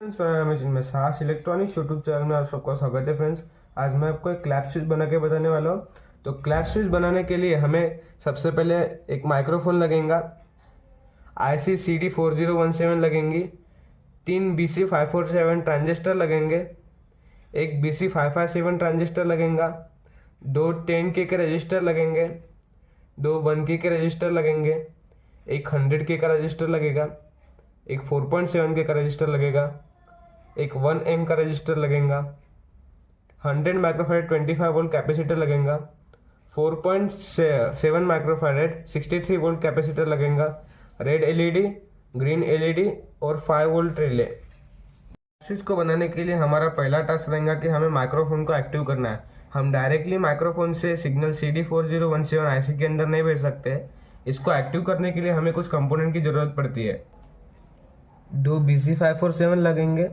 Friends, मेरा नाम है जिनमें साहस इलेक्ट्रॉनिक्स यूट्यूब चैनल में आप सबका स्वागत है। फ्रेंड्स, आज मैं आपको एक क्लैप स्विच बना के बताने वाला हूँ। तो क्लैप स्विच बनाने के लिए हमें सबसे पहले एक माइक्रोफोन लगेगा, IC CD4017 लगेंगी, 3 BC547 ट्रांजिस्टर लगेंगे, एक BC557 ट्रांजिस्टर लगेगा, 2 10K के रजिस्टर लगेंगे, 2 1K के रजिस्टर लगेंगे, एक 100K का रजिस्टर लगेगा, एक 4.7K का रजिस्टर लगेगा, एक 1 M का रजिस्टर लगेगा, 100 माइक्रोफैरेड 25 वोल्ट कैपेसिटर लगेगा, 4.7 माइक्रोफैरेड 63 वोल्ट कैपेसिटर लगेगा, रेड LED, ग्रीन LED और 5 वोल्ट रिले। स्विच को बनाने के लिए हमारा पहला टास्क रहेगा कि हमें माइक्रोफोन को एक्टिव करना है। हम डायरेक्टली माइक्रोफोन से सिग्नल CD4017 IC के अंदर नहीं भेज सकते। इसको एक्टिव करने के लिए हमें कुछ कंपोनेंट की जरूरत पड़ती है। 2 BC547 लगेंगे,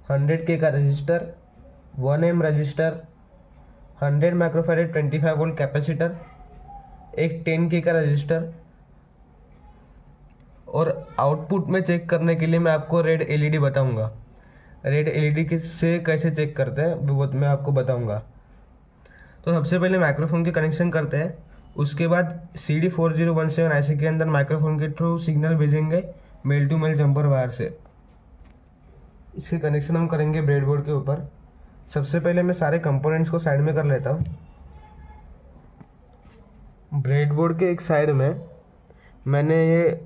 100K का register, 1 M register, 100 microfarad 25 volt capacitor, एक 10K का रजिस्टर। और आउटपुट में चेक करने के लिए मैं आपको रेड LED बताऊंगा। रेड LED से कैसे चेक करते हैं वो मैं आपको बताऊंगा। तो सबसे पहले माइक्रोफोन के कनेक्शन करते हैं, उसके बाद CD4017 IC के अंदर माइक्रोफोन के थ्रू सिग्नल भेजेंगे male to male jumper wire से। इसके कनेक्शन हम करेंगे ब्रेडबोर्ड के ऊपर। सबसे पहले मैं सारे कंपोनेंट्स को साइड में कर लेता हूँ। ब्रेडबोर्ड के एक साइड में मैंने ये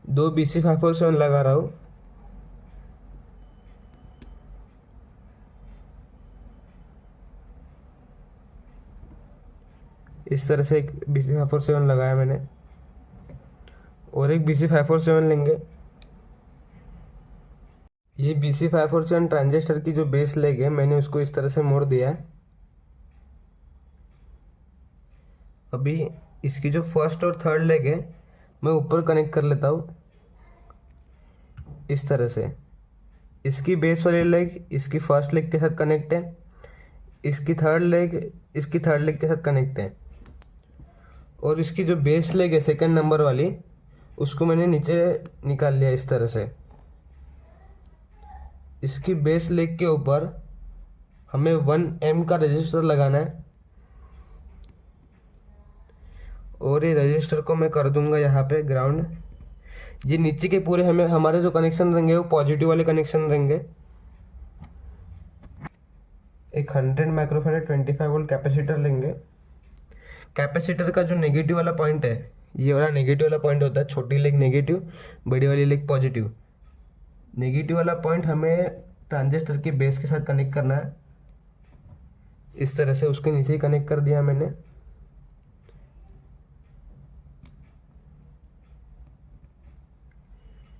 2 BC547 लगा रहा हूँ। इस तरह से एक BC547 लगाया मैंने, और एक BC547 लेंगे। ये BC547 ट्रांजिस्टर की जो बेस लेग है मैंने उसको इस तरह से मोड़ दिया है। अभी इसकी जो फर्स्ट और थर्ड लेग है मैं ऊपर कनेक्ट कर लेता हूँ इस तरह से। इसकी बेस वाली लेग इसकी फर्स्ट लेग के साथ कनेक्ट है, इसकी थर्ड लेग के साथ कनेक्ट है, और इसकी जो बेस लेग है सेकंड नंबर वाली उसको मैंने नीचे निकाल लिया इस तरह से। इसकी बेस लेग के ऊपर हमें 1 M का रजिस्टर लगाना है, और ये रजिस्टर को मैं कर दूंगा यहाँ पे ग्राउंड। ये नीचे के पूरे हमारे जो कनेक्शन रहेंगे वो पॉजिटिव वाले कनेक्शन रहेंगे। एक 100 माइक्रोफैरेड 25 वोल्ट कैपेसिटर लेंगे। कैपेसिटर का जो नेगेटिव वाला पॉइंट है, ये वाला नेगेटिव वाला पॉइंट होता है। छोटी लेग नेगेटिव, बड़ी वाली लेग पॉजिटिव। नेगेटिव वाला पॉइंट हमें ट्रांजिस्टर के बेस के साथ कनेक्ट करना है इस तरह से। उसके नीचे ही कनेक्ट कर दिया मैंने।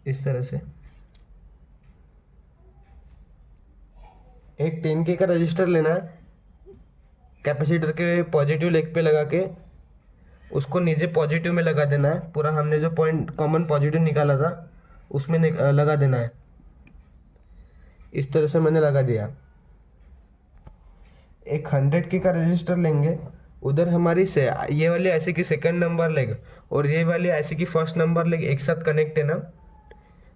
इस तरह से एक 10K का रजिस्टर लेना है, कैपेसिटर के पॉजिटिव लेग पे लगा के उसको नीचे पॉजिटिव में लगा देना है। पूरा हमने जो पॉइंट कॉमन पॉजिटिव निकाला था उसमें लगा देना है। इस तरह से मैंने लगा दिया। एक 100K का रजिस्टर लेंगे। उधर हमारी से ये वाली IC की सेकंड नंबर लेग और ये वाली IC की फर्स्ट नंबर लेग एक साथ कनेक्ट है ना,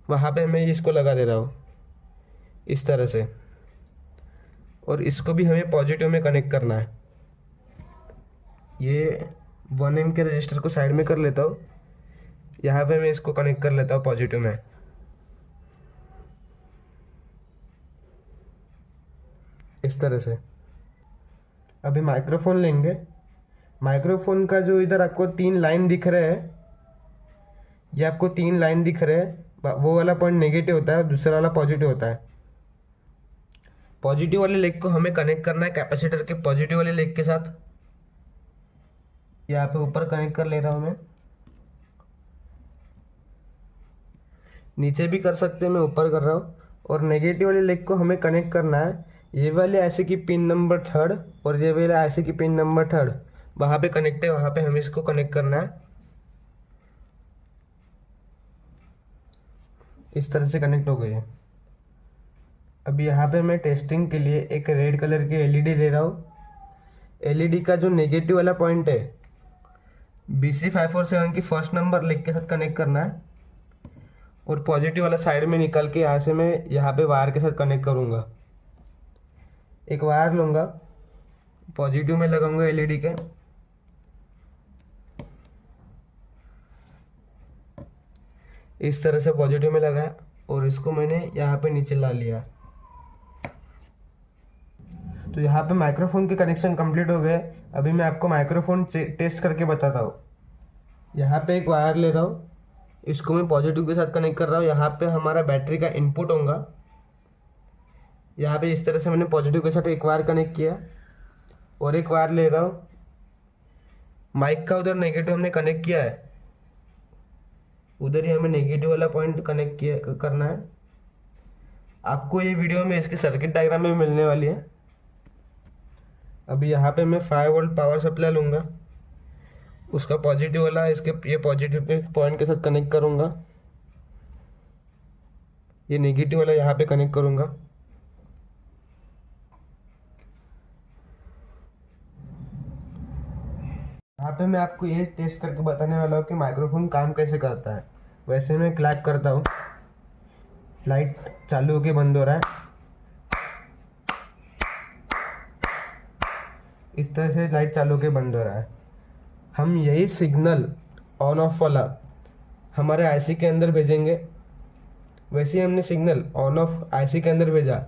वहाँ पे मैं इसको लगा दे रहा हूँ इस तरह से। और इसको भी हमें पॉजिटिव में कनेक्ट करना है। ये 1 M के रजिस्टर को साइड में कर लेता हूँ। यहाँ पे मैं इसको कनेक्ट कर लेता हूँ पॉजिटिव में इस तरह से। अभी माइक्रोफोन लेंगे। माइक्रोफोन का जो इधर आपको 3 लाइन दिख रहे हैं, ये आपको 3 लाइन दिख रहे हैं, वो वाला पॉइंट नेगेटिव होता है और दूसरा वाला पॉजिटिव होता है। पॉजिटिव वाले लेग को हमें कनेक्ट करना है कैपेसिटर के पॉजिटिव वाले लेग के साथ। यहाँ पे ऊपर कनेक्ट कर ले रहा हूँ मैं। नीचे भी कर सकते हैं, मैं ऊपर कर रहा हूँ। और नेगेटिव वाले लेग को हमें कनेक्ट करना है ये वाले IC की पिन नंबर 3rd और ये वाले IC की पिन नंबर 3rd, वहाँ पे कनेक्ट है, वहाँ पे हमें इसको कनेक्ट करना है। इस तरह से कनेक्ट हो गई है। अभी यहाँ पे मैं टेस्टिंग के लिए एक रेड कलर की LED ले रहा हूँ। LED का जो नेगेटिव वाला पॉइंट है BC547 की फर्स्ट नंबर लेग के साथ कनेक्ट करना है, और पॉजिटिव वाला साइड में निकल के यहाँ से मैं यहाँ पे वायर के साथ कनेक्ट करूँगा। एक वायर लूँगा, पॉजिटिव में लगाऊंगा एलईडी के, इस तरह से पॉजिटिव में लगाया और इसको मैंने यहाँ पे नीचे ला लिया। तो यहाँ पे माइक्रोफोन के कनेक्शन कंप्लीट हो गए। अभी मैं आपको माइक्रोफोन टेस्ट करके बताता हूँ। यहाँ पे एक वायर ले रहा हूँ, इसको मैं पॉजिटिव के साथ कनेक्ट कर रहा हूँ। यहाँ पे हमारा बैटरी का इनपुट होगा। यहाँ पे इस तरह से मैंने पॉजिटिव के साथ एक वायर कनेक्ट किया और एक वायर ले रहा हूँ। माइक का उधर नेगेटिव हमने कनेक्ट किया है, उधर ही हमें नेगेटिव वाला पॉइंट कनेक्ट किया करना है। आपको ये वीडियो में इसकी सर्किट डायग्राम में मिलने वाली है। अभी यहाँ पे मैं 5 वोल्ट पावर सप्लाई लूँगा, उसका पॉजिटिव वाला इसके ये पॉजिटिव पे पॉइंट के साथ कनेक्ट करूँगा, ये नेगेटिव वाला यहाँ पे कनेक्ट करूँगा। यहाँ पे मैं आपको ये टेस्ट करके बताने वाला हूँ कि माइक्रोफोन काम कैसे करता है। वैसे मैं क्लैप करता हूँ, लाइट चालू होके बंद हो रहा है, इस तरह से लाइट चालू होके बंद हो रहा है। हम यही सिग्नल ऑन ऑफ वाला हमारे आईसी के अंदर भेजेंगे। वैसे ही हमने सिग्नल ऑन ऑफ आईसी के अंदर भेजा,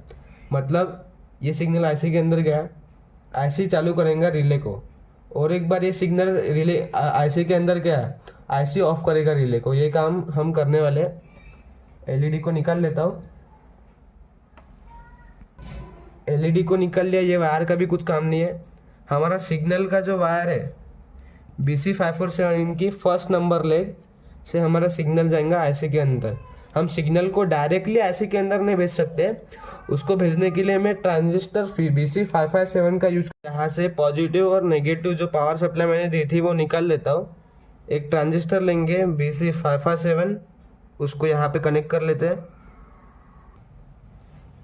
मतलब ये सिग्नल आईसी के अंदर गया, आईसी चालू करेगा रिले को, और एक बार ये सिग्नल रिले आईसी के अंदर गया, आईसी ऑफ करेगा रिले को। ये काम हम करने वाले हैं। एलईडी को निकाल लेता हूँ। एलईडी को निकाल लिया, ये वायर का भी कुछ काम नहीं है। हमारा सिग्नल का जो वायर है BC547 की फर्स्ट नंबर लेग से हमारा सिग्नल जाएगा आईसी के अंदर। हम सिग्नल को डायरेक्टली आईसी के अंदर नहीं भेज सकते, उसको भेजने के लिए मैं ट्रांजिस्टर BC557 का यूज, यहाँ से पॉजिटिव और नेगेटिव जो पावर सप्लाई मैंने दी थी वो निकाल लेता हूँ। एक ट्रांजिस्टर लेंगे BC557, उसको यहाँ पे कनेक्ट कर लेते हैं।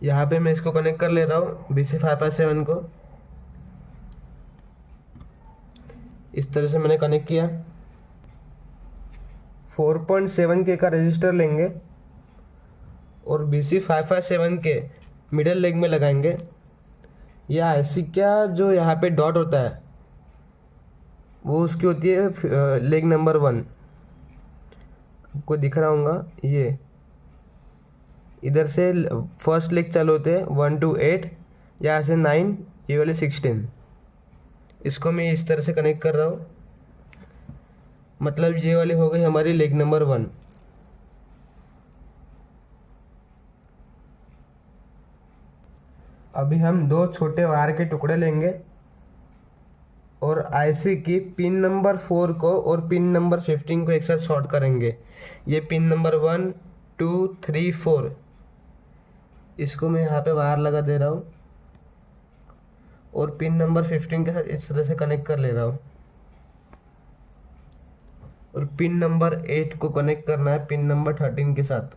यहाँ पे मैं इसको कनेक्ट कर ले रहा हूँ BC557 को, इस तरह से मैंने कनेक्ट किया। 4.7K का रजिस्टर लेंगे और BC557 के मिडल लेग में लगाएंगे। यह आईसी का जो यहाँ पे डॉट होता है वो उसकी होती है लेग नंबर 1, आपको दिख रहा होगा। ये इधर से फर्स्ट लेग चालू होते हैं 1 to 8, यहाँ से 9, ये वाले 16। इसको मैं इस तरह से कनेक्ट कर रहा हूँ, मतलब ये वाली हो गई हमारी लेग नंबर 1। अभी हम 2 छोटे वायर के टुकड़े लेंगे और आईसी की पिन नंबर 4 को और पिन नंबर 15 को एक साथ शॉर्ट करेंगे। ये पिन नंबर 1, 2, 3, 4, इसको मैं यहाँ पे वायर लगा दे रहा हूँ और पिन नंबर 15 के साथ इस तरह से कनेक्ट कर ले रहा हूँ। और पिन नंबर 8 को कनेक्ट करना है पिन नंबर 13 के साथ।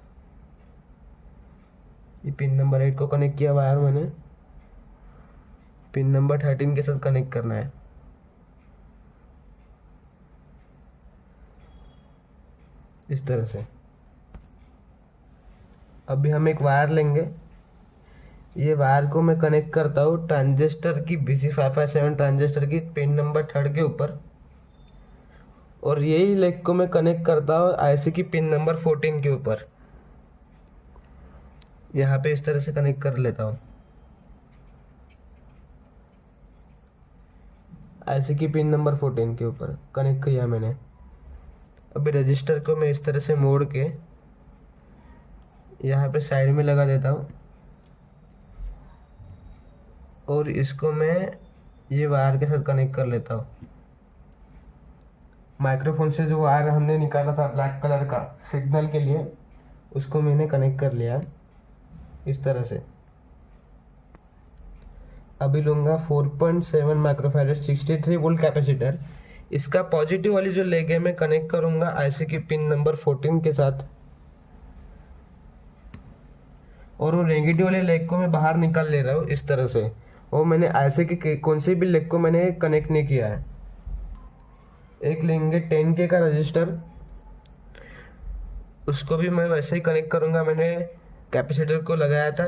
ये पिन नंबर 8 को कनेक्ट किया वायर मैंने, पिन नंबर 13 के साथ कनेक्ट करना है। इस तरह से। अभी हम एक वायर लेंगे, ये वायर को मैं कनेक्ट करता हूँ ट्रांजिस्टर की BC557 ट्रांजिस्टर की पिन नंबर 3 के ऊपर, और यही लेग को मैं कनेक्ट करता हूँ आईसी की पिन नंबर 14 के ऊपर। यहाँ पे इस तरह से कनेक्ट कर लेता हूँ। आईसी की पिन नंबर 14 के ऊपर कनेक्ट किया मैंने। अभी रजिस्टर को मैं इस तरह से मोड़ के यहाँ पे साइड में लगा देता हूँ और इसको मैं ये वायर के साथ कनेक्ट कर लेता हूँ। माइक्रोफोन से जो वायर हमने निकाला था ब्लैक कलर का सिग्नल के लिए, उसको मैंने कनेक्ट कर लिया इस तरह से। अभी लूँगा 4.7 माइक्रोफैराड 63 वोल्ट कैपेसिटर। इसका पॉजिटिव वाली जो लेग है मैं कनेक्ट करूँगा आईसी की पिन नंबर 14 के साथ, और वो नेगेटिव वाले लेग को मैं बाहर निकाल ले रहा हूँ इस तरह से। वो मैंने आईसी की कौन सी भी लेग को मैंने कनेक्ट नहीं किया है। एक लेंगे 10K का रजिस्टर, उसको भी मैं वैसे ही कनेक्ट करूँगा। मैंने कैपेसिटर को लगाया था,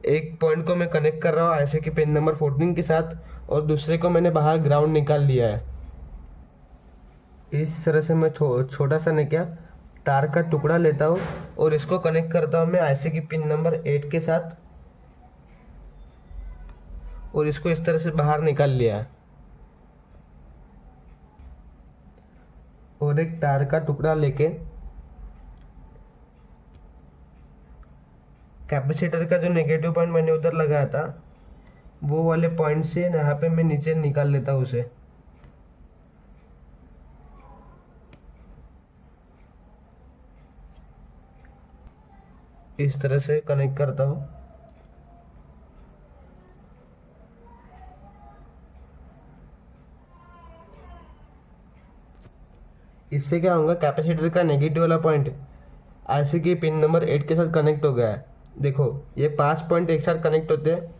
एक पॉइंट को मैं कनेक्ट कर रहा हूँ ऐसे कि पिन नंबर 14 के साथ, और दूसरे को मैंने बाहर ग्राउंड निकाल लिया है। इस तरह से मैं छोटा सा ने क्या तार का टुकड़ा लेता हूँ और इसको कनेक्ट करता हूँ मैं आईसी की पिन नंबर 8 के साथ, और इसको इस तरह से बाहर निकाल लिया है। और एक तार का टुकड़ा लेके कैपेसिटर का जो नेगेटिव पॉइंट मैंने उधर लगाया था वो वाले पॉइंट से यहाँ पे मैं नीचे निकाल लेता हूँ उसे। इस तरह से कनेक्ट करता हूँ। इससे क्या होगा, कैपेसिटर का नेगेटिव वाला पॉइंट आईसी की पिन नंबर 8 के साथ कनेक्ट हो गया है। देखो ये 5 पॉइंट एक साथ कनेक्ट होते हैं,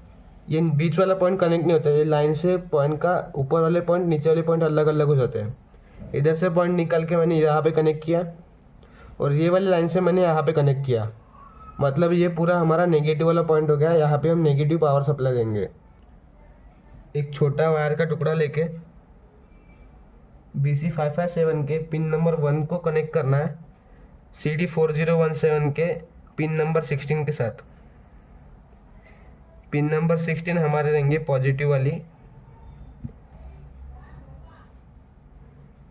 ये बीच वाला पॉइंट कनेक्ट नहीं होता, ये लाइन से पॉइंट का ऊपर वाले पॉइंट नीचे वाले पॉइंट अलग अलग हो जाते हैं। इधर से पॉइंट निकाल के मैंने यहाँ पे कनेक्ट किया, और ये वाली लाइन से मैंने यहाँ पे कनेक्ट किया, मतलब ये पूरा हमारा नेगेटिव वाला पॉइंट हो गया। यहाँ पे हम नेगेटिव पावर सप्लाई देंगे। एक छोटा वायर का टुकड़ा लेके BC557 के पिन नंबर 1 को कनेक्ट करना है CD4017 के पिन नंबर 16 के साथ। पिन नंबर 16 हमारे रहेंगे पॉजिटिव वाली।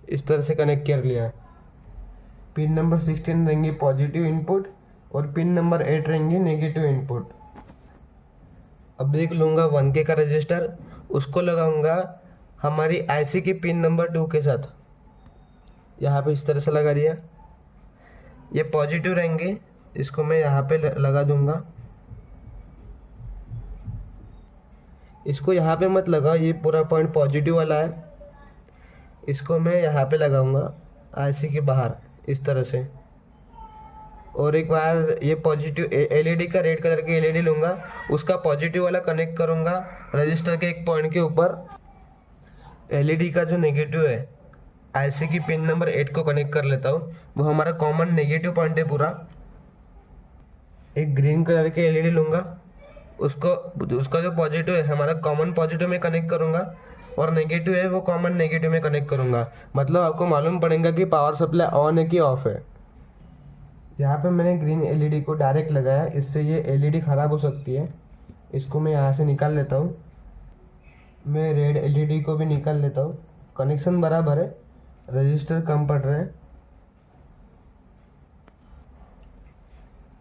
इस तरह से कनेक्ट कर लिया है। पिन नंबर 16 रहेंगे पॉजिटिव इनपुट और पिन नंबर 8 रहेंगे नेगेटिव इनपुट। अब देख लूँगा 1K का रजिस्टर, उसको लगाऊंगा हमारी आईसी की पिन नंबर 2 के साथ। यहाँ पे इस तरह से लगा दिया। ये पॉजिटिव रहेंगे, इसको मैं यहाँ पे लगा दूंगा। इसको यहाँ पे मत लगाओ, ये पूरा पॉइंट पॉजिटिव वाला है। इसको मैं यहाँ पे लगाऊंगा आईसी के बाहर इस तरह से। और एक बार ये पॉजिटिव एलईडी का रेड कलर की एलईडी लूँगा, उसका पॉजिटिव वाला कनेक्ट करूँगा रजिस्टर के एक पॉइंट के ऊपर। एलईडी का जो नेगेटिव है आईसी की पिन नंबर 8 को कनेक्ट कर लेता हूँ, वो हमारा कॉमन नेगेटिव पॉइंट है पूरा। एक ग्रीन कलर की एलईडी लूँगा, उसका जो पॉजिटिव है हमारा कॉमन पॉजिटिव में कनेक्ट करूँगा, और नेगेटिव है वो कॉमन नेगेटिव में कनेक्ट करूँगा। मतलब आपको मालूम पड़ेगा कि पावर सप्लाई ऑन है कि ऑफ है। यहाँ पे मैंने ग्रीन एलईडी को डायरेक्ट लगाया, इससे ये एलईडी ख़राब हो सकती है। इसको मैं यहाँ से निकाल लेता हूँ। मैं रेड एलईडी को भी निकाल लेता हूँ। कनेक्शन बराबर है, रजिस्टर कम पड़ रहा है।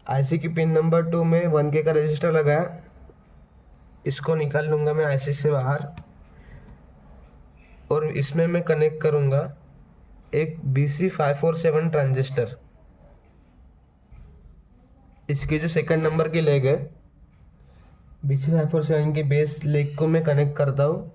आईसी की पिन नंबर 2 में 1K का रजिस्टर लगाया, इसको निकाल लूँगा मैं आईसी से बाहर, और इसमें मैं कनेक्ट करूँगा एक BC547 ट्रांजिस्टर। इसके जो सेकंड नंबर की लेग है BC547 की बेस लेग को मैं कनेक्ट करता हूँ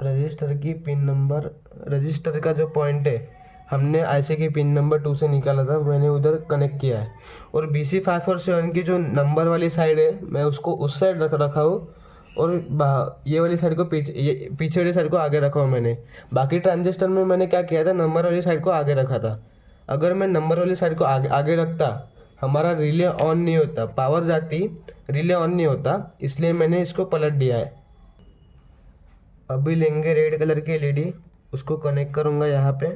रजिस्टर की पिन नंबर। रजिस्टर का जो पॉइंट है हमने आईसी की पिन नंबर 2 से निकाला था, मैंने उधर कनेक्ट किया है। और BC547 की जो नंबर वाली साइड है मैं उसको उस साइड रखा हूँ, और ये वाली साइड को पीछे वाली साइड को आगे रखा हूँ मैंने। बाकी ट्रांजिस्टर में मैंने क्या किया था, नंबर वाली साइड को आगे रखा था। अगर मैं नंबर वाली साइड को आगे रखता हमारा रिले ऑन नहीं होता, पावर जाती रिले ऑन नहीं होता, इसलिए मैंने इसको पलट दिया है। अभी लेंगे रेड कलर की एलईडी, उसको कनेक्ट करूँगा यहाँ पे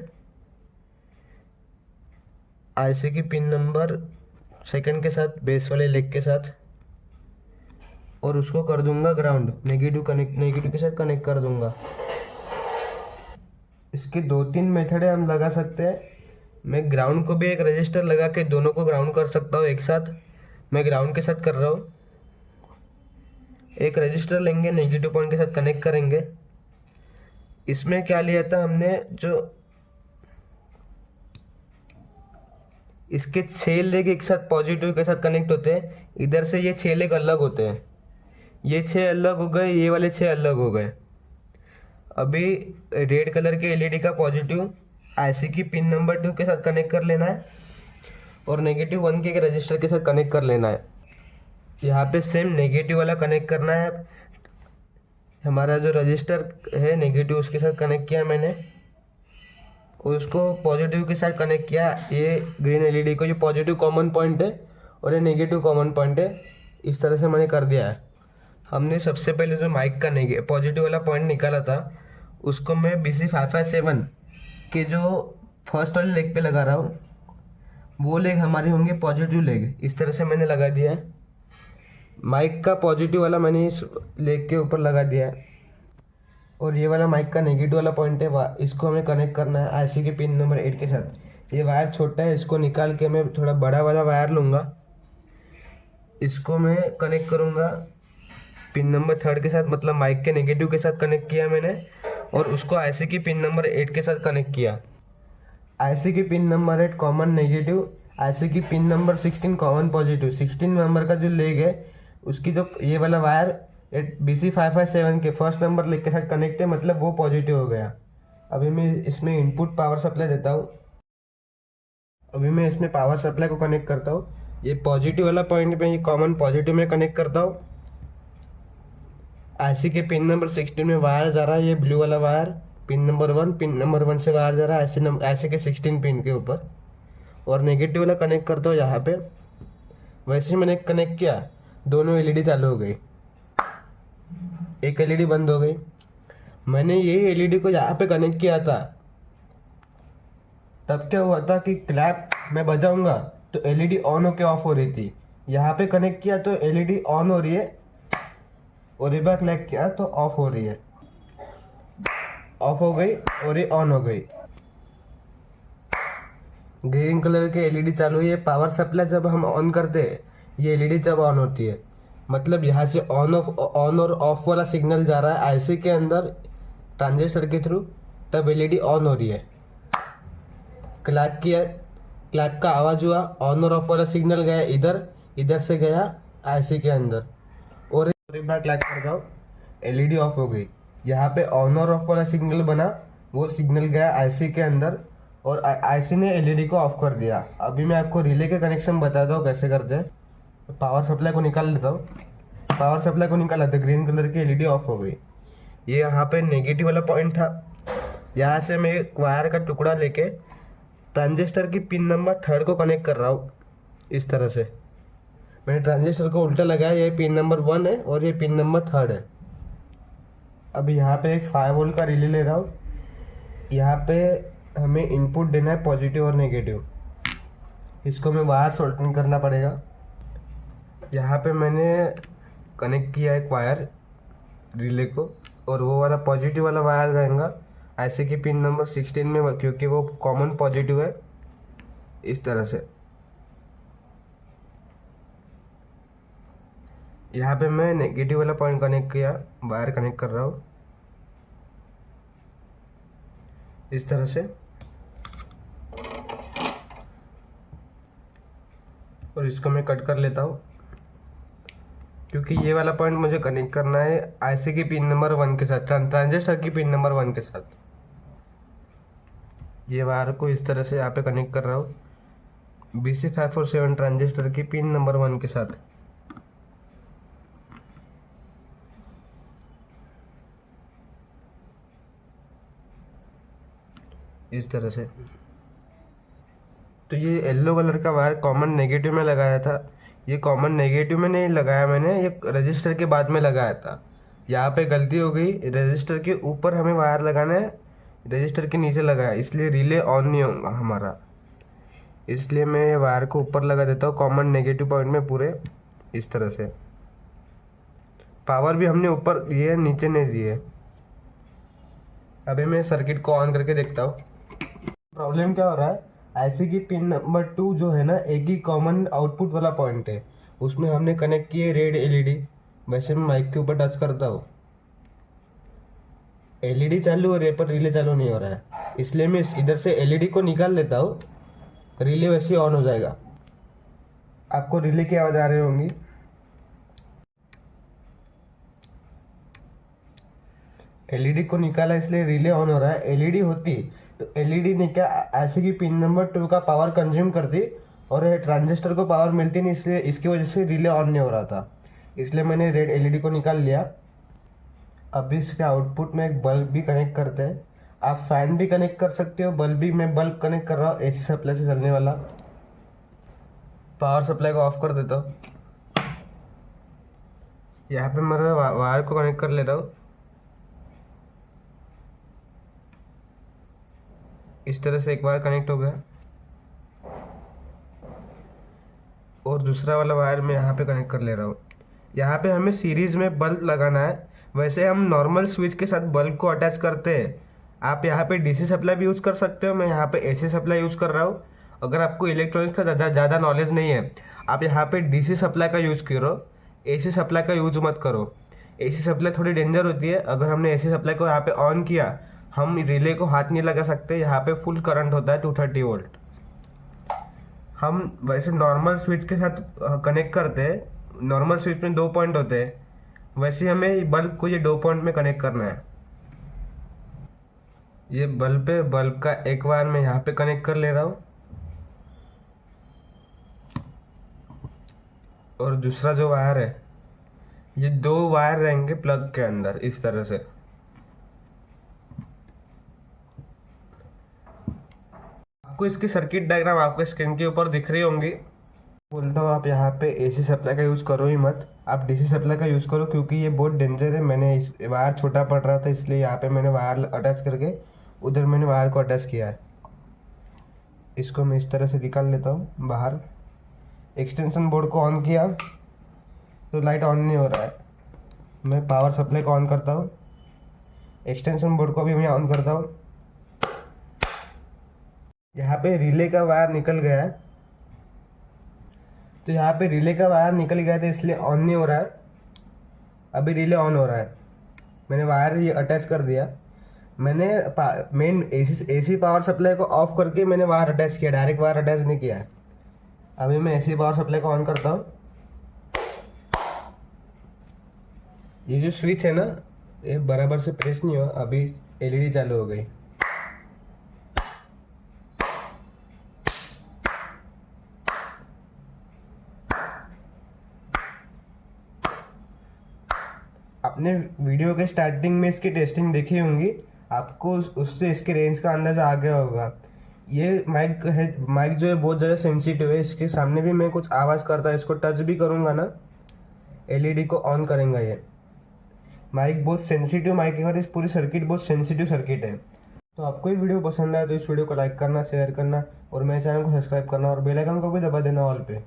आईसी की पिन नंबर 2 के साथ, बेस वाले लेग के साथ, और उसको कर दूंगा ग्राउंड, नेगेटिव के साथ कनेक्ट कर दूंगा। इसके 2-3 मेथड है हम लगा सकते हैं। मैं ग्राउंड को भी एक रजिस्टर लगा के दोनों को ग्राउंड कर सकता हूँ एक साथ। मैं ग्राउंड के साथ कर रहा हूँ। एक रजिस्टर लेंगे, नेगेटिव पॉइंट के साथ कनेक्ट करेंगे। इसमें क्या लिया था हमने, जो इसके 6 लेग एक साथ पॉजिटिव के साथ कनेक्ट होते हैं, इधर से ये 6 लेग अलग होते हैं। ये 6 अलग हो गए, ये वाले 6 अलग हो गए। अभी रेड कलर के एलईडी का पॉजिटिव आईसी की पिन नंबर 2 के साथ कनेक्ट कर लेना है, और नेगेटिव 1K के रजिस्टर के साथ कनेक्ट कर लेना है। यहाँ पे सेम नेगेटिव वाला कनेक्ट करना है। हमारा जो रजिस्टर है नेगेटिव उसके साथ कनेक्ट किया मैंने। और उसको पॉजिटिव के साथ कनेक्ट किया। ये ग्रीन एलईडी को, ये पॉजिटिव कॉमन पॉइंट है और ये नेगेटिव कॉमन पॉइंट है। इस तरह से मैंने कर दिया है। हमने सबसे पहले जो माइक का पॉजिटिव वाला पॉइंट निकाला था उसको मैं BC557 के जो फर्स्ट वाले लेग पे लगा रहा हूँ। वो लेग हमारी होंगे पॉजिटिव लेग। इस तरह से मैंने लगा दिया है। माइक का पॉजिटिव वाला मैंने इस लेग के ऊपर लगा दिया है और ये वाला माइक का नेगेटिव वाला पॉइंट है, इसको हमें कनेक्ट करना है आईसी के पिन नंबर 8 के साथ। ये वायर छोटा है, इसको निकाल के मैं थोड़ा बड़ा वाला वायर लूँगा, इसको मैं कनेक्ट करूँगा पिन नंबर 3 के साथ, मतलब माइक के नेगेटिव के साथ कनेक्ट किया मैंने और उसको आईसी की पिन नंबर 8 के साथ कनेक्ट किया। आईसी की pin number 8 common negative, IC की pin number 16 common positive. 16 number का जो लेग है उसकी जो ये वाला वायर BC557 के फर्स्ट नंबर लेग के साथ कनेक्ट है, मतलब वो पॉजिटिव हो गया। अभी मैं इसमें इनपुट पावर सप्लाई देता हूँ। अभी मैं इसमें पावर सप्लाई को कनेक्ट करता हूँ। ये पॉजिटिव वाला पॉइंट में, ये कॉमन पॉजिटिव में कनेक्ट करता हूँ। आईसी के पिन नंबर 16 में वायर जा रहा है, ये ब्लू वाला wire pin number 1, pin number 1 से वायर जा रहा है आईसी के 16 पिन के ऊपर। और नेगेटिव वाला कनेक्ट करता हूँ यहाँ पे। वैसे ही मैंने कनेक्ट किया, दोनों एलईडी चालू हो गई, एक एलईडी बंद हो गई। मैंने ये एलईडी को यहाँ पे कनेक्ट किया था, तब क्या हुआ था कि क्लैप मैं बजाऊंगा तो एलईडी ऑन होके ऑफ हो रही थी। यहाँ पे कनेक्ट किया तो एलईडी ऑन हो रही है और एक बार क्लैप किया तो ऑफ हो रही है, ऑफ हो गई और ये ऑन हो गई। ग्रीन कलर की एलईडी चालू है। पावर सप्लाई जब हम ऑन करते हैं ये एलईडी जब ऑन होती है, मतलब यहाँ से ऑन और ऑफ वाला सिग्नल जा रहा है आईसी के अंदर ट्रांजिस्टर के थ्रू, तब एलईडी ऑन हो रही है। क्लैप किया, क्लैप का आवाज हुआ, ऑन और ऑफ वाला सिग्नल गया इधर, इधर से गया आईसी के अंदर और एक बार क्लैप करता हूँ, एलईडी ऑफ हो गई। यहाँ पे ऑन और ऑफ वाला सिग्नल बना, वो सिग्नल गया आईसी के अंदर और आईसी ने एलईडी को ऑफ कर दिया। अभी मैं आपको रिले के कनेक्शन बताता हूँ कैसे करते हैं। पावर सप्लाई को निकाल लेता हूँ। पावर सप्लाई को निकाला तो ग्रीन कलर की एलईडी ऑफ हो गई। ये यहाँ पे नेगेटिव वाला पॉइंट था। यहाँ से मैं वायर का टुकड़ा लेके ट्रांजिस्टर की पिन नंबर 3 को कनेक्ट कर रहा हूँ। इस तरह से मैंने ट्रांजिस्टर को उल्टा लगाया। ये पिन नंबर 1 है और ये पिन नंबर 3 है। अभी यहाँ पे एक 5 वोल्ट का रिले ले रहा हूँ। यहाँ पे हमें इनपुट देना है पॉजिटिव और नेगेटिव। इसको मैं वायर सोल्डरिंग करना पड़ेगा। यहाँ पे मैंने कनेक्ट किया एक वायर रिले को और वो वाला पॉजिटिव वाला वायर जाएगा आईसी की पिन नंबर 16 में, क्योंकि वो कॉमन पॉजिटिव है। इस तरह से यहाँ पे मैं नेगेटिव वाला पॉइंट कनेक्ट किया, वायर कनेक्ट कर रहा हूँ इस तरह से। और इसको मैं कट कर लेता हूँ क्योंकि ये वाला पॉइंट मुझे कनेक्ट करना है आईसी की पिन नंबर 1 के साथ, ट्रांजिस्टर की पिन नंबर 1 के साथ। ये वायर को इस तरह से यहाँ पे कनेक्ट कर रहा हूँ BC547 ट्रांजिस्टर की पिन नंबर 1 के साथ। इस तरह से। तो ये येलो कलर का वायर कॉमन नेगेटिव में लगाया था। ये कॉमन नेगेटिव में नहीं लगाया मैंने, ये रजिस्टर के बाद में लगाया था। यहाँ पे गलती हो गई, रजिस्टर के ऊपर हमें वायर लगाना है, रजिस्टर के नीचे लगाया, इसलिए रिले ऑन नहीं होगा हमारा। इसलिए मैं ये वायर को ऊपर लगा देता हूँ कॉमन नेगेटिव पॉइंट में पूरे। इस तरह से पावर भी हमने ऊपर दिए, नीचे नहीं दिए। अभी मैं सर्किट को ऑन करके देखता हूँ प्रॉब्लम क्या हो रहा है। आईसी की पिन नंबर 2 जो है ना, एक ही कॉमन आउटपुट वाला पॉइंट है, उसमें हमने कनेक्ट किए रेड एलईडी। वैसे मैं माइक के ऊपर टच करता हूँ, एलईडी चालू हो रही है पर रिले चालू नहीं हो रहा है, इसलिए मैं इधर से एलईडी को निकाल लेता हूँ, रिले वैसे ही ऑन हो जाएगा। आपको रिले की आवाज आ रही होंगी। एलईडी को निकाला इसलिए रिले ऑन हो रहा है। एलईडी होती तो एलईडी ने क्या ऐसे की पिन नंबर 2 का पावर कंज्यूम करती और ट्रांजिस्टर को पावर मिलती नहीं, इसलिए इसकी वजह से रिले ऑन नहीं हो रहा था। इसलिए मैंने रेड एलईडी को निकाल लिया। अब इसके आउटपुट में एक बल्ब भी कनेक्ट करते हैं। आप फैन भी कनेक्ट कर सकते हो, बल्ब भी, मैं बल्ब कनेक्ट कर रहा हूँ एसी सप्लाई से चलने वाला। पावर सप्लाई को ऑफ कर देता हूँ। यहाँ पे मैं वायर को कनेक्ट कर लेता हूँ। इस तरह से एक वायर कनेक्ट हो गया और दूसरा वाला वायर मैं यहाँ पे कनेक्ट कर ले रहा हूँ। यहाँ पे हमें सीरीज में बल्ब लगाना है। वैसे हम नॉर्मल स्विच के साथ बल्ब को अटैच करते हैं। आप यहाँ पे डीसी सप्लाई भी यूज़ कर सकते हो, मैं यहाँ पे एसी सप्लाई यूज़ कर रहा हूँ। अगर आपको इलेक्ट्रॉनिक्स का ज़्यादा नॉलेज नहीं है, आप यहाँ पे डीसी सप्लाई का यूज़ करो, एसी सप्लाई का यूज़ मत करो। एसी सप्लाई थोड़ी डेंजर होती है। अगर हमने एसी सप्लाई को यहाँ पे ऑन किया, हम रिले को हाथ नहीं लगा सकते। यहाँ पे फुल करंट होता है 230 वोल्ट। हम वैसे नॉर्मल स्विच के साथ कनेक्ट करते हैं। नॉर्मल स्विच में 2 पॉइंट होते हैं, वैसे हमें बल्ब को ये 2 पॉइंट में कनेक्ट करना है। ये बल्ब है, बल्ब का एक वायर मैं यहाँ पे कनेक्ट कर ले रहा हूँ और दूसरा जो वायर है, ये 2 वायर रहेंगे प्लग के अंदर इस तरह से। आपको इसकी सर्किट डायग्राम आपके स्क्रीन के ऊपर दिख रही होंगी। बोलता हूँ आप यहाँ पे एसी सप्लाई का यूज़ करो ही मत, आप डीसी सप्लाई का यूज़ करो, क्योंकि ये बहुत डेंजर है। मैंने इस वायर छोटा पड़ रहा था, इसलिए यहाँ पे मैंने वायर अटैच करके उधर मैंने वायर को अटैच किया है। इसको मैं इस तरह से निकाल लेता हूँ बाहर। एक्सटेंशन बोर्ड को ऑन किया तो लाइट ऑन नहीं हो रहा है। मैं पावर सप्लाई को ऑन करता हूँ, एक्सटेंशन बोर्ड को भी मैं ऑन करता हूँ। यहाँ पे रिले का वायर निकल गया है, तो यहाँ पे रिले का वायर निकल गया था इसलिए ऑन नहीं हो रहा है। अभी रिले ऑन हो रहा है। मैंने वायर ये अटैच कर दिया। मैंने मेन एसी पावर सप्लाई को ऑफ करके मैंने वायर अटैच किया, डायरेक्ट वायर अटैच नहीं किया है। अभी मैं एसी पावर सप्लाई को ऑन करता हूँ। ये जो स्विच है ना, ये बराबर से प्रेस नहीं हुआ, अभी एलईडी चालू हो गई। आपने वीडियो के स्टार्टिंग में इसकी टेस्टिंग देखी होंगी, आपको उससे इसके रेंज का अंदाजा आ गया होगा। ये माइक है, माइक जो है बहुत ज़्यादा सेंसिटिव है। इसके सामने भी मैं कुछ आवाज़ करता है, इसको टच भी करूँगा ना, एलईडी को ऑन करेंगे। ये माइक बहुत सेंसिटिव माइक है और इस पूरी सर्किट बहुत सेंसिटिव सर्किट है। तो आपको ये वीडियो पसंद आया तो इस वीडियो को लाइक करना, शेयर करना और मेरे चैनल को सब्सक्राइब करना और बेल आइकन को भी दबा देना ऑल पे।